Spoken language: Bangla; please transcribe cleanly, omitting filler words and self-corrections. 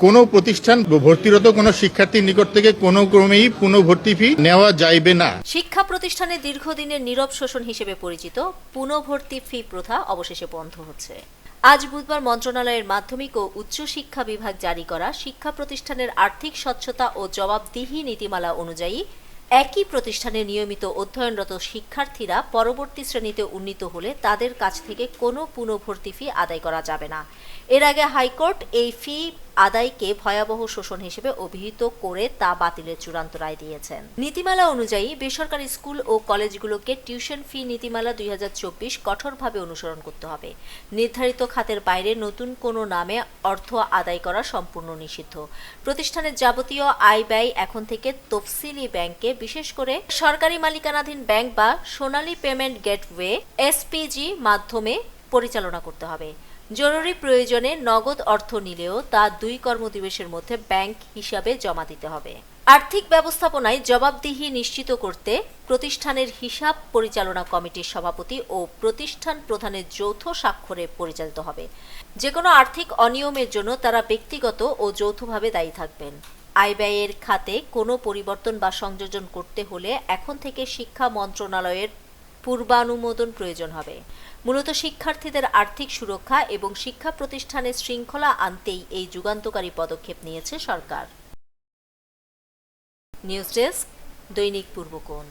কোনো প্রতিষ্ঠান ভর্তিরত কোনো শিক্ষার্থীর নিকট থেকে কোনো ক্রমেই পুনঃভর্তি ফি নেওয়া যাইবে না। শিক্ষা প্রতিষ্ঠানে দীর্ঘদিনের নীরব শোষণ হিসেবে পরিচিত পুনঃভর্তি ফি প্রথা অবশেষে বন্ধ হচ্ছে। আজ বুধবার মন্ত্রণালয়ের মাধ্যমিক ও উচ্চ শিক্ষা বিভাগ জারি করা শিক্ষা প্রতিষ্ঠানের আর্থিক স্বচ্ছতা ও জবাবদিহি নীতিমালা অনুযায়ী একই প্রতিষ্ঠানে নিয়মিত অধ্যয়নরত শিক্ষার্থীরা পরবর্তী শ্রেণীতে উন্নীত হলে তাদের কাছ থেকে কোনো পুনঃভর্তি ফি আদায় করা যাবে না। এর আগে হাইকোর্ট এই ফি আদায়কে ভয়াবহ শোষণ হিসেবে অভিহিত করে তা বাতিলের চূড়ান্ত রায় দিয়েছেন। নীতিমালা অনুযায়ী বেসরকারি স্কুল ও কলেজগুলোকে টিউশন ফি নীতিমালা 2024 কঠোরভাবে অনুসরণ করতে হবে। নির্ধারিত খাতের বাইরে নতুন কোনো নামে অর্থ আদায় করা সম্পূর্ণ নিষিদ্ধ। প্রতিষ্ঠানের যাবতীয় আয় ব্যয় এখন থেকে তফসিলি ব্যাংকে, বিশেষ করে সরকারি মালিকানাধীন ব্যাংক বা সোনালী পেমেন্ট গেটওয়ে এসপিজি মাধ্যমে পরিচালনা করতে হবে। জরুরি প্রয়োজনে নগদ অর্থ নিলেও তা 2 কর্মদিবসের মধ্যে ব্যাংক হিসাবে জমা দিতে হবে। আর্থিক ব্যবস্থাপনায় জবাবদিহি নিশ্চিত করতে প্রতিষ্ঠানের হিসাব পরিচালনা কমিটির সভাপতি ও প্রতিষ্ঠান প্রধানের যৌথ স্বাক্ষরে পরিচালিত হবে। যে কোনো আর্থিক অনিয়মের জন্য তারা ব্যক্তিগত ও যৌথভাবে দায়ী থাকবেন। আয় ব্যয়ের খাতে কোনো পরিবর্তন বা সংযোজন করতে হলে এখন থেকে শিক্ষা মন্ত্রণালয়ের পূর্বানুমোদন প্রয়োজন হবে। মূলত শিক্ষার্থীদের আর্থিক সুরক্ষা এবং শিক্ষা প্রতিষ্ঠানের শৃঙ্খলা আনতেই এই যুগান্তকারী পদক্ষেপ নিয়েছে সরকার। নিউজ ডেস্ক, দৈনিক পূর্বকোণ।